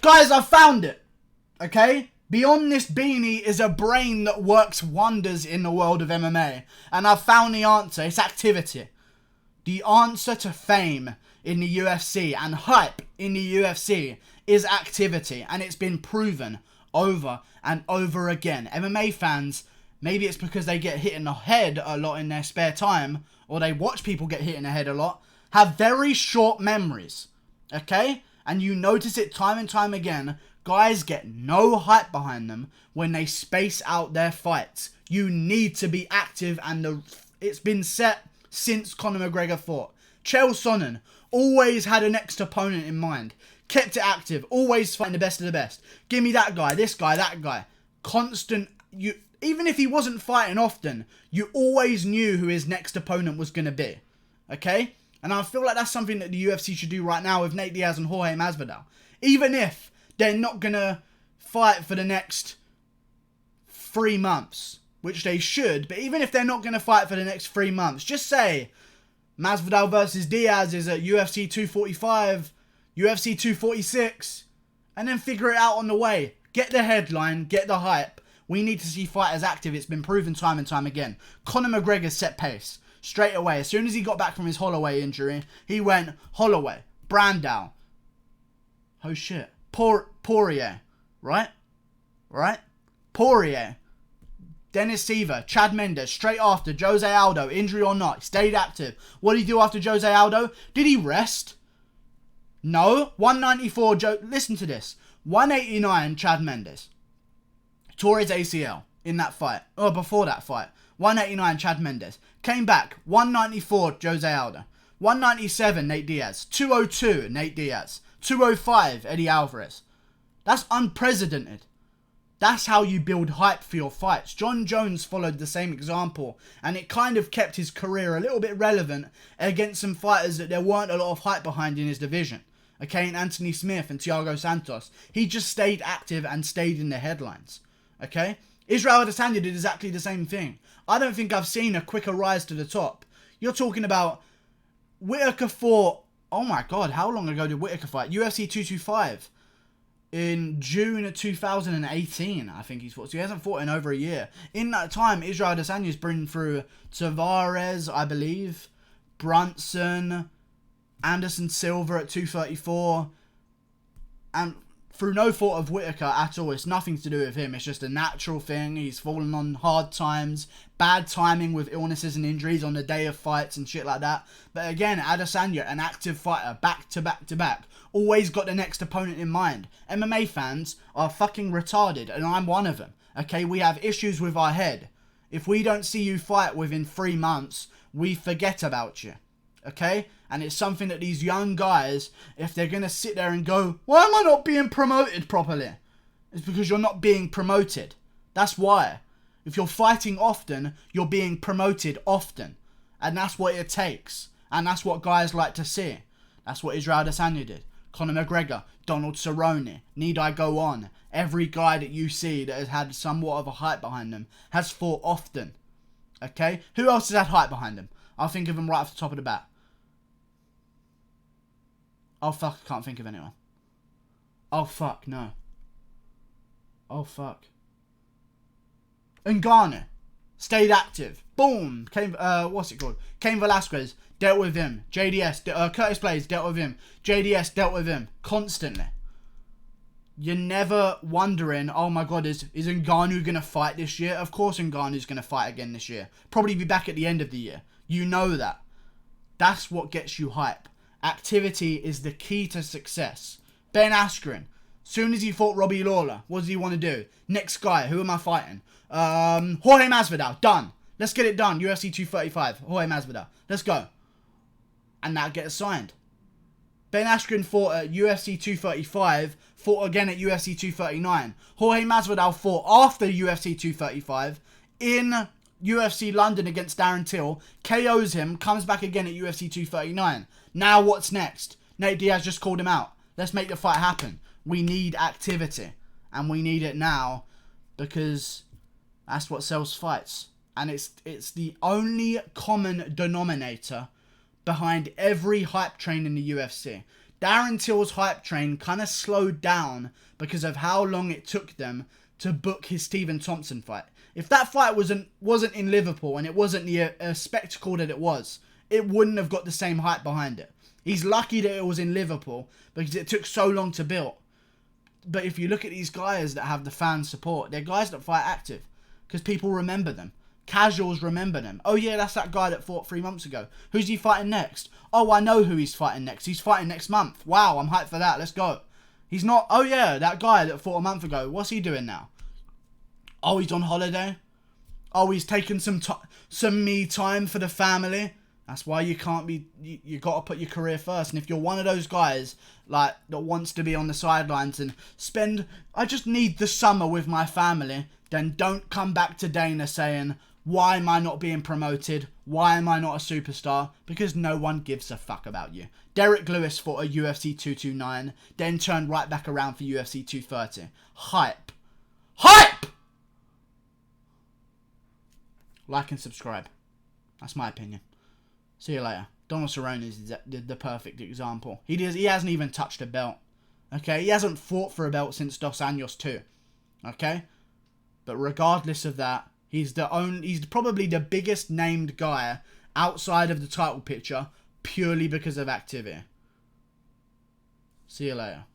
Guys, I found it. Okay? Beyond this beanie is a brain that works wonders in the world of MMA. And I've found the answer. It's activity. The answer to fame in the UFC and hype in the UFC is activity. And it's been proven over and over again. MMA fans, maybe it's because they get hit in the head a lot in their spare time, or they watch people get hit in the head a lot, have very short memories. Okay? And you notice it time and time again. Guys get no hype behind them when they space out their fights. You need to be active, and it's been set since Conor McGregor fought. Chael Sonnen always had a next opponent in mind. Kept it active. Always fighting the best of the best. Give me that guy, this guy, that guy. Constant. Even if he wasn't fighting often, you always knew who his next opponent was going to be. Okay? And I feel like that's something that the UFC should do right now with Nate Diaz and Jorge Masvidal. Even if they're not going to fight for the next 3 months, which they should, but even if they're not going to fight for the next 3 months, just say Masvidal versus Diaz is at UFC 245, UFC 246, and then figure it out on the way. Get the headline, get the hype. We need to see fighters active. It's been proven time and time again. Conor McGregor set pace straight away. As soon as he got back from his Holloway injury, he went Holloway, Brandao. Oh shit. Poirier. Right? Poirier. Dennis Seaver, Chad Mendes, straight after, Jose Aldo, injury or not, stayed active. What did he do after Jose Aldo? Did he rest? No. 194, listen to this. 189, Chad Mendes. Tore his ACL in that fight. Or before that fight. 189, Chad Mendes. Came back. 194, Jose Aldo. 197, Nate Diaz. 202, Nate Diaz. 205, Eddie Alvarez. That's unprecedented. That's how you build hype for your fights. John Jones followed the same example, and it kind of kept his career a little bit relevant against some fighters that there weren't a lot of hype behind in his division. Okay, and Anthony Smith and Thiago Santos. He just stayed active and stayed in the headlines. Okay? Israel Adesanya did exactly the same thing. I don't think I've seen a quicker rise to the top. You're talking about Whittaker fought... Oh my god, how long ago did Whittaker fight? UFC 225. In June of 2018, I think he's fought. So he hasn't fought in over a year. In that time, Israel Adesanya's been through Tavares, I believe, Brunson, Anderson Silva at 234, and through no fault of Whittaker at all. It's nothing to do with him. It's just a natural thing. He's fallen on hard times, bad timing with illnesses and injuries on the day of fights and shit like that. But again, Adesanya, an active fighter, back to back to back. Always got the next opponent in mind. MMA fans are fucking retarded, and I'm one of them. Okay, we have issues with our head. If we don't see you fight within 3 months, we forget about you. Okay? And it's something that these young guys, if they're going to sit there and go, why am I not being promoted properly? It's because you're not being promoted. That's why. If you're fighting often, you're being promoted often. And that's what it takes. And that's what guys like to see. That's what Israel Adesanya did. Conor McGregor, Donald Cerrone, need I go on? Every guy that you see that has had somewhat of a hype behind them has fought often. Okay? Who else has had hype behind them? I'll think of them right off the top of the bat. Oh fuck, I can't think of anyone. Oh fuck, no. Oh fuck. Ngannou. Stayed active. Boom. What's it called? Cain Velasquez. Dealt with him. JDS. Curtis Blades dealt with him. JDS dealt with him. Constantly. You're never wondering, oh my god, is Ngannou going to fight this year? Of course Ngannou's going to fight again this year. Probably be back at the end of the year. You know that. That's what gets you hype. Activity is the key to success. Ben Askren. Soon as he fought Robbie Lawler, what does he want to do? Next guy, who am I fighting? Jorge Masvidal. Done. Let's get it done. UFC 235. Jorge Masvidal. Let's go. And that gets signed. Ben Askren fought at UFC 235, fought again at UFC 239. Jorge Masvidal fought after UFC 235 in UFC London against Darren Till, KOs him, comes back again at UFC 239. Now what's next? Nate Diaz just called him out. Let's make the fight happen. We need activity. And we need it now because that's what sells fights. And it's the only common denominator behind every hype train in the UFC. Darren Till's hype train kind of slowed down because of how long it took them to book his Stephen Thompson fight. If that fight wasn't in Liverpool and it wasn't the spectacle that it was, it wouldn't have got the same hype behind it. He's lucky that it was in Liverpool because it took so long to build. But if you look at these guys that have the fan support, they're guys that fight active because people remember them. Casuals remember them. Oh yeah, that's that guy that fought 3 months ago. Who's he fighting next? Oh, I know who he's fighting next. He's fighting next month. Wow, I'm hyped for that. Let's go. He's not... Oh yeah, that guy that fought a month ago. What's he doing now? Oh, he's on holiday. Oh, he's taking some me time for the family. That's why you can't be... You got to put your career first. And if you're one of those guys like that wants to be on the sidelines and spend... I just need the summer with my family. Then don't come back to Dana saying... Why am I not being promoted? Why am I not a superstar? Because no one gives a fuck about you. Derek Lewis fought a UFC 229, then turned right back around for UFC 230. Hype. Hype! Like and subscribe. That's my opinion. See you later. Donald Cerrone is the perfect example. He hasn't even touched a belt. Okay? He hasn't fought for a belt since Dos Anjos 2. Okay? But regardless of that, he's probably the biggest named guy outside of the title picture purely because of activity. See you later.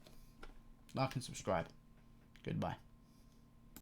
Like and subscribe. Goodbye.